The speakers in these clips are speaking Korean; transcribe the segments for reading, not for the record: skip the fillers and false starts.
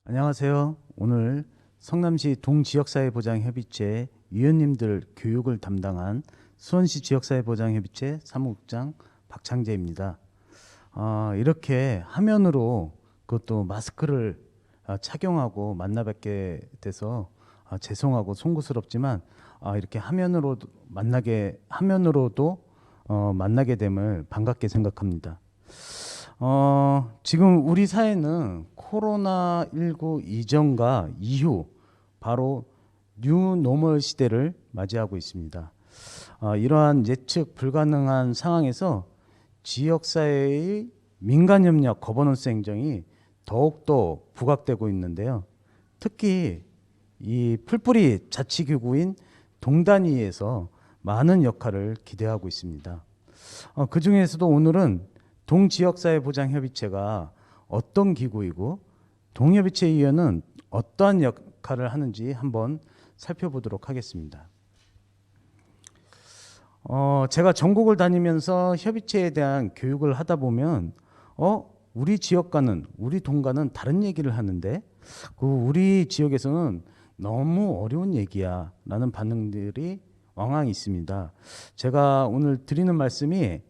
안녕하세요. 오늘 성남시 동지역사회보장협의체 위원님들 교육을 담당한 수원시 지역사회보장협의체 사무국장 박창재입니다. 이렇게 화면으로 그것도 마스크를 착용하고 만나 뵙게 돼서 죄송하고 송구스럽지만 이렇게 화면으로도 만나게 됨을 반갑게 생각합니다. 지금 우리 사회는 코로나19 이전과 이후 바로 뉴노멀 시대를 맞이하고 있습니다. 이러한 예측 불가능한 상황에서 지역사회의 민간협력 거버넌스 행정이 더욱더 부각되고 있는데요. 특히 이 풀뿌리 자치기구인 동단위에서 많은 역할을 기대하고 있습니다. 그 중에서도 오늘은 동지역사회보장협의체가 어떤 기구이고 동협의체위원은 어떠한 역할을 하는지 한번 살펴보도록 하겠습니다. 제가 전국을 다니면서 협의체에 대한 교육을 하다 보면 우리 지역과는 우리 동과는 다른 얘기를 하는데 우리 지역에서는 너무 어려운 얘기야 라는 반응들이 왕왕 있습니다. 제가 오늘 드리는 말씀이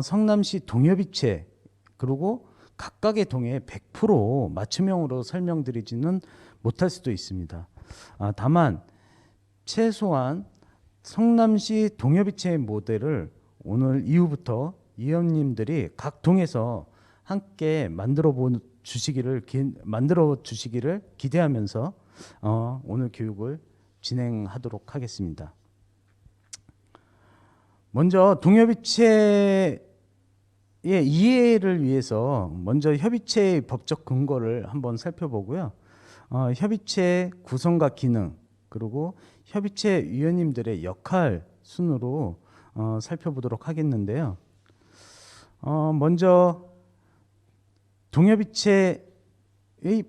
성남시 동협의체 그리고 각각의 동에 100% 맞춤형으로 설명드리지는 못할 수도 있습니다. 다만 최소한 성남시 동협의체의 모델을 오늘 이후부터 위원님들이 각 동에서 함께 만들어 주시기를 기대하면서 오늘 교육을 진행하도록 하겠습니다. 먼저 동협의체의 이해를 위해서 먼저 협의체의 법적 근거를 한번 살펴보고요. 협의체 구성과 기능 그리고 협의체 위원님들의 역할 순으로 살펴보도록 하겠는데요. 먼저 동협의체의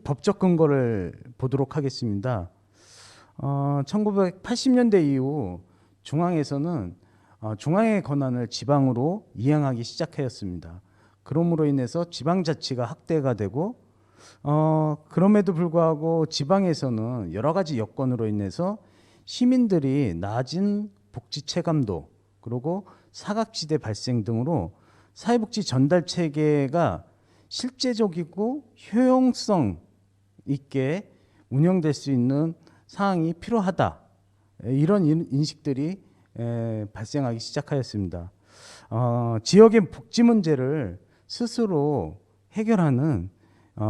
법적 근거를 보도록 하겠습니다. 1980년대 이후 중앙에서는 중앙의 권한을 지방으로 이양하기 시작하였습니다. 그러므로 인해서 지방자치가 확대가 되고 그럼에도 불구하고 지방에서는 여러 가지 여건으로 인해서 시민들이 낮은 복지 체감도 그리고 사각지대 발생 등으로 사회복지 전달 체계가 실제적이고 효용성 있게 운영될 수 있는 사항이 필요하다. 이런 인식들이 발생하기 시작하였습니다. 지역의 복지 문제를 스스로 해결하는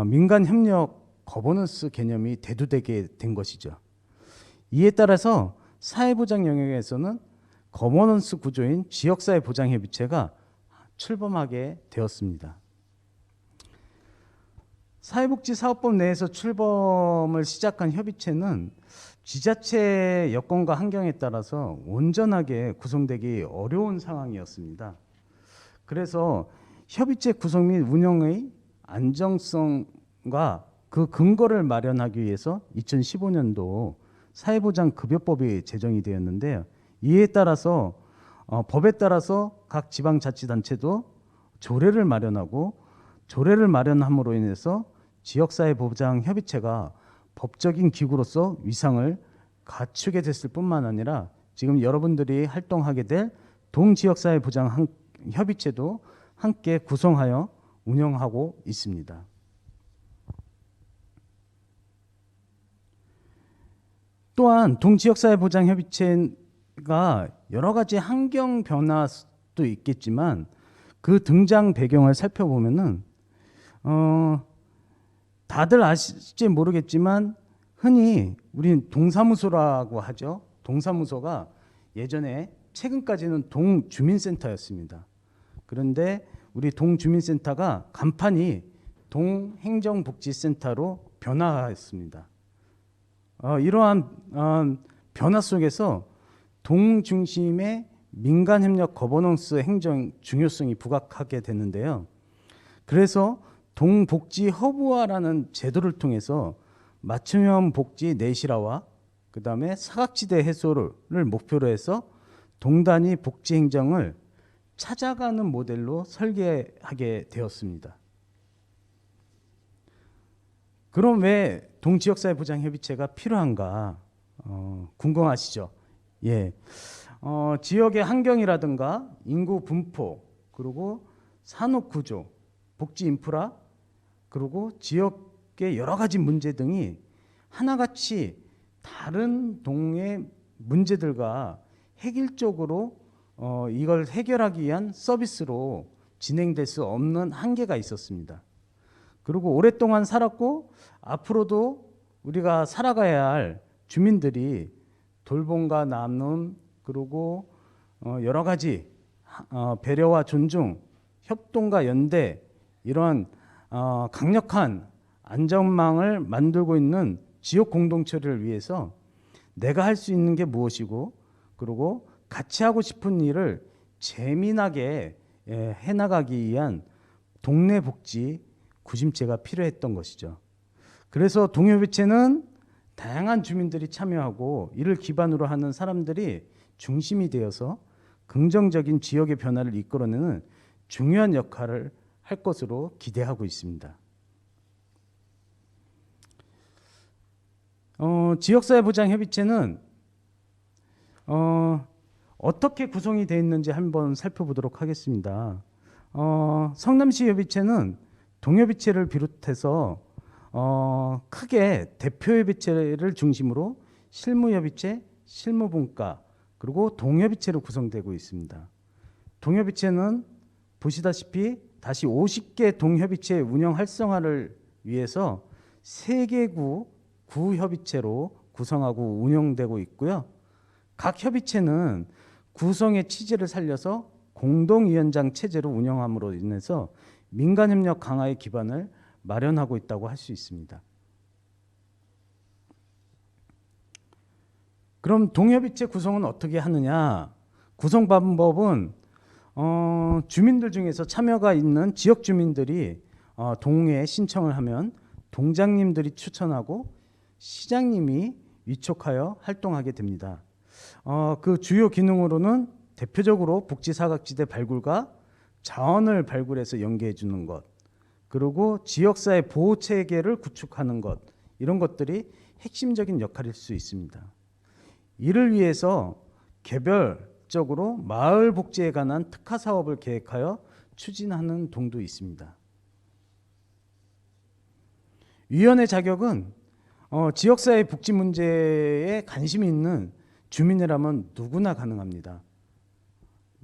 민간 협력 거버넌스 개념이 대두되게 된 것이죠. 이에 따라서 사회보장 영역에서는 거버넌스 구조인 지역사회보장협의체가 출범하게 되었습니다. 사회복지사업법 내에서 출범을 시작한 협의체는 지자체 여건과 환경에 따라서 온전하게 구성되기 어려운 상황이었습니다. 그래서 협의체 구성 및 운영의 안정성과 그 근거를 마련하기 위해서 2015년도 사회보장급여법이 제정이 되었는데요. 이에 따라서 법에 따라서 각 지방자치단체도 조례를 마련하고 조례를 마련함으로 인해서 지역사회보장협의체가 법적인 기구로서 위상을 갖추게 됐을 뿐만 아니라 지금 여러분들이 활동하게 될 동지역사회보장협의체도 함께 구성하여 운영하고 있습니다. 또한 동지역사회보장협의체가 여러 가지 환경 변화도 있겠지만 그 등장 배경을 살펴보면은 다들 아실지 모르겠지만 흔히 우리는 동사무소라고 하죠. 동사무소가 예전에 최근까지는 동주민센터였습니다. 그런데 우리 동주민센터가 간판이 동행정복지센터로 변화했습니다. 이러한 변화 속에서 동중심의 민간협력 거버넌스 행정 중요성이 부각하게 되는데요. 그래서 동복지 허브화라는 제도를 통해서 맞춤형 복지 내실화와 그다음에 사각지대 해소를 목표로 해서 동단위 복지 행정을 찾아가는 모델로 설계하게 되었습니다. 그럼 왜 동지역사회 보장 협의체가 필요한가 궁금하시죠? 예, 지역의 환경이라든가 인구 분포, 그리고 산업 구조, 복지 인프라, 그리고 지역의 여러 가지 문제 등이 하나같이 다른 동의 문제들과 획일적으로 이걸 해결하기 위한 서비스로 진행될 수 없는 한계가 있었습니다. 그리고 오랫동안 살았고 앞으로도 우리가 살아가야 할 주민들이 돌봄과 나눔, 그리고 여러 가지 배려와 존중, 협동과 연대, 이러한 강력한 안전망을 만들고 있는 지역 공동체를 위해서 내가 할 수 있는 게 무엇이고, 그리고 같이 하고 싶은 일을 재미나게 해나가기 위한 동네 복지 구심체가 필요했던 것이죠. 그래서 동협의체는 다양한 주민들이 참여하고 이를 기반으로 하는 사람들이 중심이 되어서 긍정적인 지역의 변화를 이끌어내는 중요한 역할을 할 것으로 기대하고 있습니다. 지역사회보장협의체는 어떻게 구성이 되어 있는지 한번 살펴보도록 하겠습니다. 성남시 협의체는 동협의체를 비롯해서 크게 대표협의체를 중심으로 실무협의체, 실무분과, 그리고 동협의체로 구성되고 있습니다. 동협의체는 보시다시피 다시 50개 동협의체 운영 활성화를 위해서 3개 구협의체로 구성하고 운영되고 있고요. 각 협의체는 구성의 취지를 살려서 공동위원장 체제로 운영함으로 인해서 민간협력 강화의 기반을 마련하고 있다고 할 수 있습니다. 그럼 동협의체 구성은 어떻게 하느냐? 구성 방법은 주민들 중에서 참여가 있는 지역 주민들이 동에 신청을 하면 동장님들이 추천하고 시장님이 위촉하여 활동하게 됩니다. 그 주요 기능으로는 대표적으로 복지사각지대 발굴과 자원을 발굴해서 연계해 주는 것, 그리고 지역사회 보호 체계를 구축하는 것, 이런 것들이 핵심적인 역할일 수 있습니다. 이를 위해서 개별적으로 마을 복지에 관한 특화 사업을 계획하여 추진하는 동도 있습니다. 위원회 자격은 지역사회 복지 문제에 관심이 있는 주민이라면 누구나 가능합니다.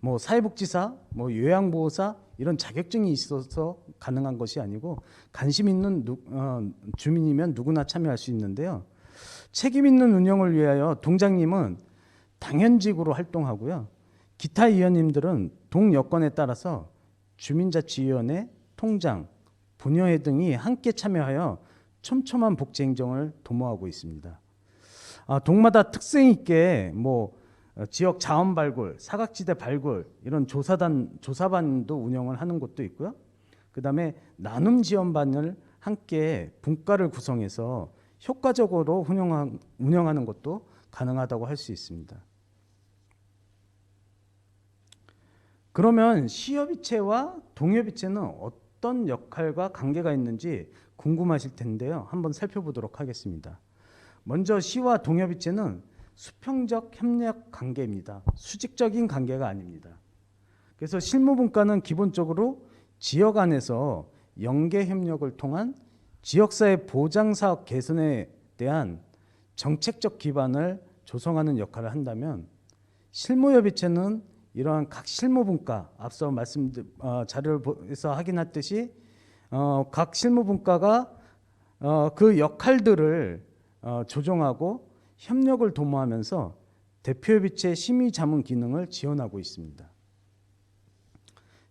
뭐 사회복지사, 뭐 요양보호사, 이런 자격증이 있어서 가능한 것이 아니고 관심 있는 주민이면 누구나 참여할 수 있는데요. 책임 있는 운영을 위하여 동장님은 당연직으로 활동하고요. 기타 위원님들은 동 여건에 따라서 주민자치위원회, 통장, 분여회 등이 함께 참여하여 촘촘한 복지 행정을 도모하고 있습니다. 동마다 특색 있게 뭐 지역 자원 발굴, 사각지대 발굴, 이런 조사반도 운영을 하는 곳도 있고요. 그다음에 나눔 지원반을 함께 분과를 구성해서 효과적으로 운영하는 것도 가능하다고 할 수 있습니다. 그러면 시협의체와 동협의체는 어떤 역할과 관계가 있는지 궁금하실 텐데요. 한번 살펴보도록 하겠습니다. 먼저 시와 동협의체는 수평적 협력 관계입니다. 수직적인 관계가 아닙니다. 그래서 실무분과는 기본적으로 지역 안에서 연계 협력을 통한 지역사회 보장사업 개선에 대한 정책적 기반을 조성하는 역할을 한다면, 실무협의체는 이러한 각 실무분과, 앞서 자료에서 확인했듯이 각 실무분과가 그 역할들을 조정하고 협력을 도모하면서 대표협의체 심의자문 기능을 지원하고 있습니다.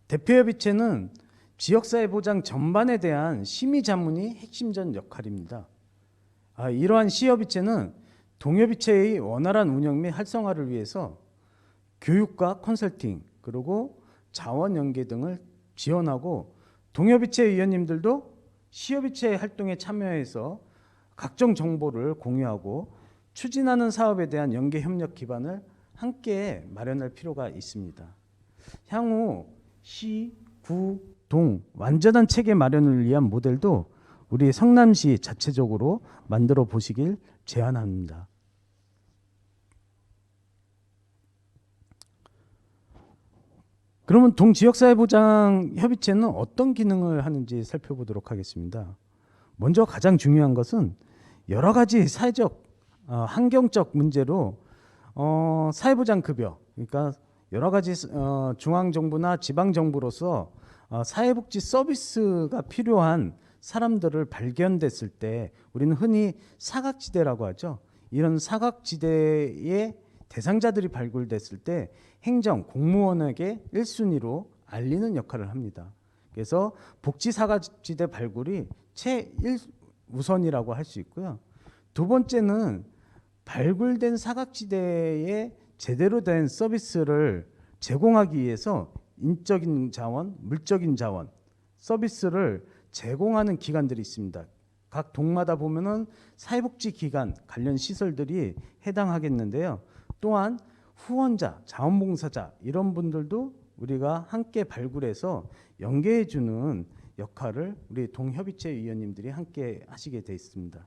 대표협의체는 지역사회 보장 전반에 대한 심의자문이 핵심적 역할입니다. 이러한 시협의체는 동협의체의 원활한 운영 및 활성화를 위해서 교육과 컨설팅, 그리고 자원 연계 등을 지원하고, 동협의체 위원님들도 시협의체 활동에 참여해서 각종 정보를 공유하고 추진하는 사업에 대한 연계 협력 기반을 함께 마련할 필요가 있습니다. 향후 시, 구, 동 완전한 체계 마련을 위한 모델도 우리 성남시 자체적으로 만들어 보시길 제안합니다. 그러면 동지역사회보장협의체는 어떤 기능을 하는지 살펴보도록 하겠습니다. 먼저 가장 중요한 것은 여러 가지 사회적, 환경적 문제로 사회보장급여, 그러니까 여러 가지 중앙정부나 지방정부로서 사회복지 서비스가 필요한 사람들을 발견됐을 때 우리는 흔히 사각지대라고 하죠. 이런 사각지대의 대상자들이 발굴됐을 때 행정, 공무원에게 1순위로 알리는 역할을 합니다. 그래서 복지 사각지대 발굴이 최우선이라고 할 수 있고요. 두 번째는 발굴된 사각지대에 제대로 된 서비스를 제공하기 위해서 인적인 자원, 물적인 자원, 서비스를 제공하는 기관들이 있습니다. 각 동마다 보면은 사회복지기관 관련 시설들이 해당하겠는데요. 또한 후원자, 자원봉사자 이런 분들도 우리가 함께 발굴해서 연계해주는 역할을 우리 동협의체 위원님들이 함께 하시게 돼 있습니다.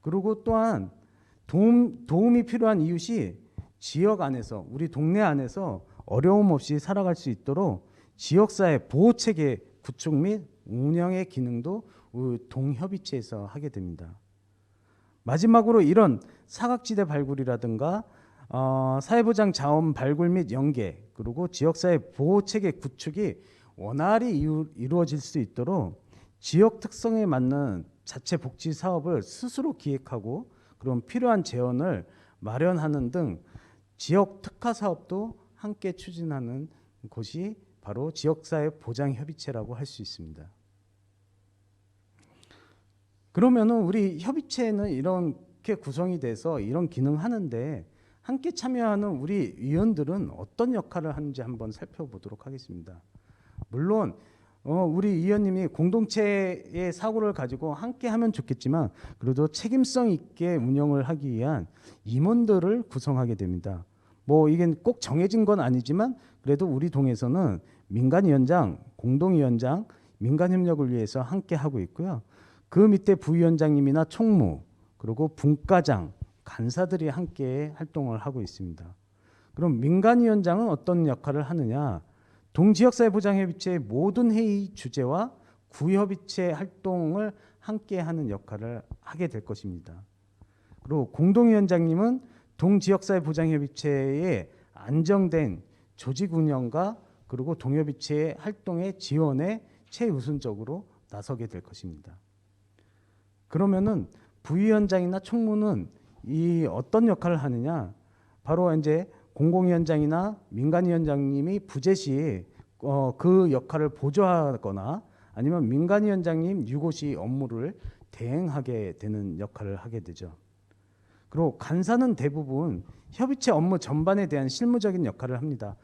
그리고 또한 도움이 필요한 이웃이 지역 안에서, 우리 동네 안에서 어려움 없이 살아갈 수 있도록 지역사회 보호체계 구축 및 운영의 기능도 동협의체에서 하게 됩니다. 마지막으로 이런 사각지대 발굴이라든가 사회보장 자원 발굴 및 연계, 그리고 지역사회 보호체계 구축이 원활히 이루어질 수 있도록 지역 특성에 맞는 자체 복지 사업을 스스로 기획하고 그런 필요한 재원을 마련하는 등 지역 특화 사업도 함께 추진하는 곳이 바로 지역사회 보장협의체라고 할 수 있습니다. 그러면은 우리 협의체는 이렇게 구성이 돼서 이런 기능을 하는데 함께 참여하는 우리 위원들은 어떤 역할을 하는지 한번 살펴보도록 하겠습니다. 물론 우리 위원님이 공동체의 사고를 가지고 함께 하면 좋겠지만 그래도 책임성 있게 운영을 하기 위한 임원들을 구성하게 됩니다. 뭐 이게 꼭 정해진 건 아니지만 그래도 우리 동에서는 민간위원장, 공동위원장, 민간협력을 위해서 함께 하고 있고요. 그 밑에 부위원장님이나 총무, 그리고 분과장, 간사들이 함께 활동을 하고 있습니다. 그럼 민간위원장은 어떤 역할을 하느냐? 동지역사회보장협의체의 모든 회의 주제와 구협의체 활동을 함께하는 역할을 하게 될 것입니다. 그리고 공동위원장님은 동지역사회보장협의체의 안정된 조직 운영과 그리고 동협의체의 활동의 지원에 최우선적으로 나서게 될 것입니다. 그러면은 부위원장이나 총무는 이 어떤 역할을 하느냐? 바로 이제 공공위원장이나 민간위원장님이 부재 시 그 역할을 보조하거나 아니면 민간위원장님 유고시 업무를 대행하게 되는 역할을 하게 되죠. 그리고 간사는 대부분 협의체 업무 전반에 대한 실무적인 역할을 합니다.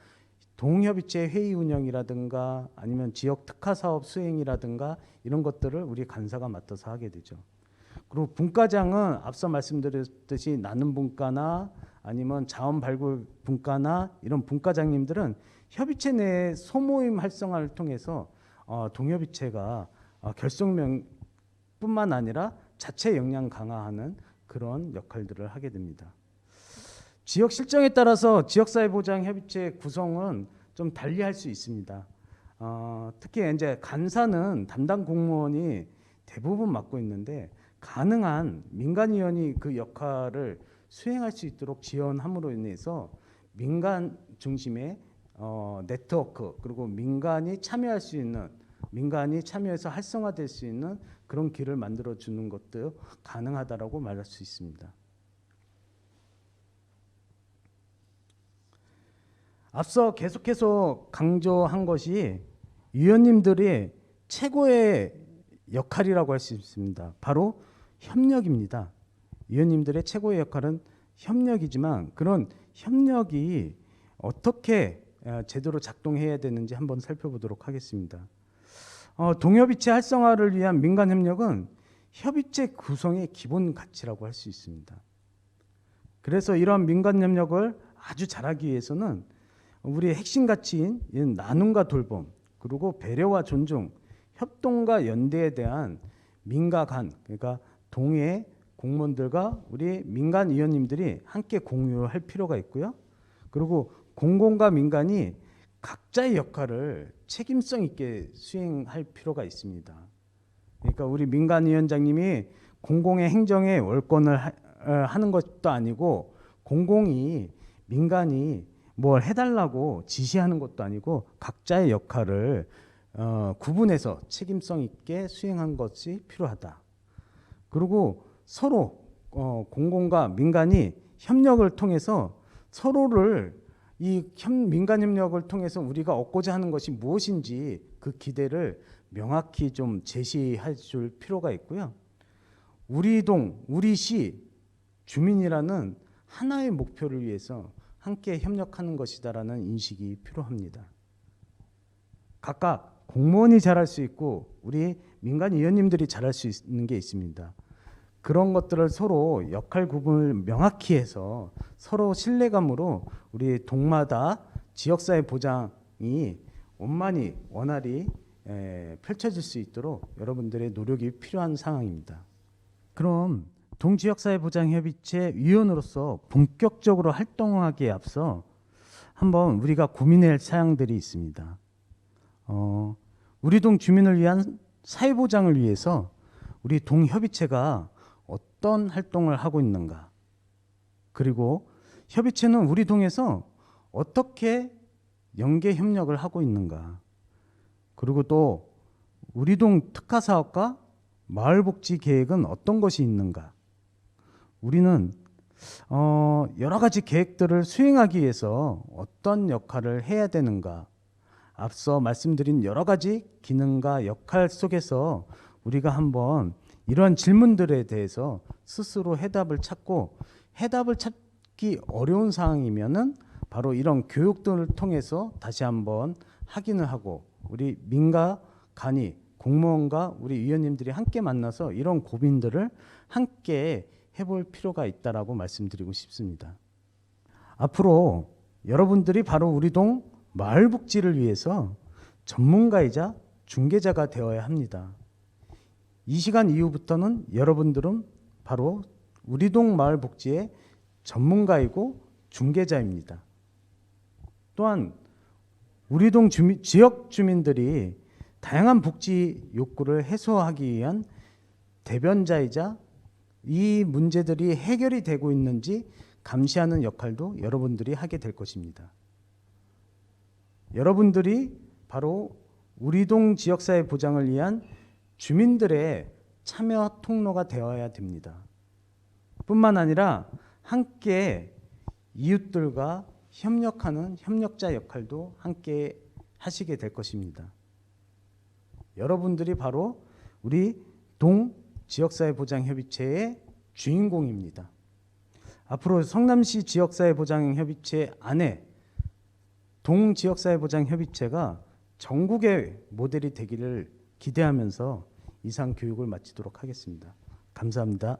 동협의체 회의 운영이라든가 아니면 지역 특화 사업 수행이라든가 이런 것들을 우리 간사가 맡아서 하게 되죠. 그리고 분과장은 앞서 말씀드렸듯이 나눔 분과나 아니면 자원 발굴 분과나 이런 분과장님들은 협의체 내 소모임 활성화를 통해서 동협의체가 결속명뿐만 아니라 자체 역량 강화하는 그런 역할들을 하게 됩니다. 지역 실정에 따라서 지역사회보장협의체 구성은 좀 달리할 수 있습니다. 특히 이제 간사는 담당 공무원이 대부분 맡고 있는데 가능한 민간위원이 그 역할을 수행할 수 있도록 지원함으로 인해서 민간 중심의 네트워크 그리고 민간이 참여할 수 있는 민간이 참여해서 활성화될 수 있는 그런 길을 만들어 주는 것도 가능하다라고 말할 수 있습니다. 앞서 계속해서 강조한 것이 위원님들의 최고의 역할이라고 할 수 있습니다. 바로 협력입니다. 위원님들의 최고의 역할은 협력이지만 그런 협력이 어떻게 제대로 작동해야 되는지 한번 살펴보도록 하겠습니다. 동협의체 활성화를 위한 민간협력은 협의체 구성의 기본 가치라고 할 수 있습니다. 그래서 이러한 민간협력을 아주 잘하기 위해서는 우리의 핵심 가치인 나눔과 돌봄, 그리고 배려와 존중, 협동과 연대에 대한 민가 간, 그러니까 동의 공무원들과 우리 민간 위원님들이 함께 공유할 필요가 있고요. 그리고 공공과 민간이 각자의 역할을 책임성 있게 수행할 필요가 있습니다. 그러니까 우리 민간위원장님이 공공의 행정에 월권을 하는 것도 아니고 공공이 민간이 뭘 해달라고 지시하는 것도 아니고 각자의 역할을 구분해서 책임성 있게 수행한 것이 필요하다. 그리고 서로 공공과 민간이 협력을 통해서 서로를 이 민간 협력을 통해서 우리가 얻고자 하는 것이 무엇인지 그 기대를 명확히 좀 제시해 줄 필요가 있고요. 우리 동, 우리 시 주민이라는 하나의 목표를 위해서 함께 협력하는 것이다라는 인식이 필요합니다. 각각 공무원이 잘할 수 있고 우리 민간 위원님들이 잘할 수 있는 게 있습니다. 그런 것들을 서로 역할 구분을 명확히 해서 서로 신뢰감으로 우리 동마다 지역사회 보장이 원만히 원활히 펼쳐질 수 있도록 여러분들의 노력이 필요한 상황입니다. 그럼 동지역사회보장협의체 위원으로서 본격적으로 활동하기에 앞서 한번 우리가 고민해야 할 사항들이 있습니다. 우리 동 주민을 위한 사회보장을 위해서 우리 동협의체가 어떤 활동을 하고 있는가, 그리고 협의체는 우리 동에서 어떻게 연계 협력을 하고 있는가, 그리고 또 우리 동 특화사업과 마을복지 계획은 어떤 것이 있는가. 우리는 여러 가지 계획들을 수행하기 위해서 어떤 역할을 해야 되는가. 앞서 말씀드린 여러 가지 기능과 역할 속에서 우리가 한번 이런 질문들에 대해서 스스로 해답을 찾고, 해답을 찾기 어려운 상황이면은 바로 이런 교육들을 통해서 다시 한번 확인을 하고 우리 민가 간이 공무원과 우리 위원님들이 함께 만나서 이런 고민들을 함께 해볼 필요가 있다라고 말씀드리고 싶습니다. 앞으로 여러분들이 바로 우리 동 마을복지를 위해서 전문가이자 중개자가 되어야 합니다. 이 시간 이후부터는 여러분들은 바로 우리 동 마을복지의 전문가이고 중개자입니다. 또한 우리 동 지역 주민들이 다양한 복지 욕구를 해소하기 위한 대변자이자 이 문제들이 해결이 되고 있는지 감시하는 역할도 여러분들이 하게 될 것입니다. 여러분들이 바로 우리 동 지역사회 보장을 위한 주민들의 참여 통로가 되어야 됩니다. 뿐만 아니라 함께 이웃들과 협력하는 협력자 역할도 함께 하시게 될 것입니다. 여러분들이 바로 우리 동 지역사회보장협의체의 주인공입니다. 앞으로 성남시 지역사회보장협의체 안에 동 지역사회보장협의체가 전국의 모델이 되기를 기대하면서 이상 교육을 마치도록 하겠습니다. 감사합니다.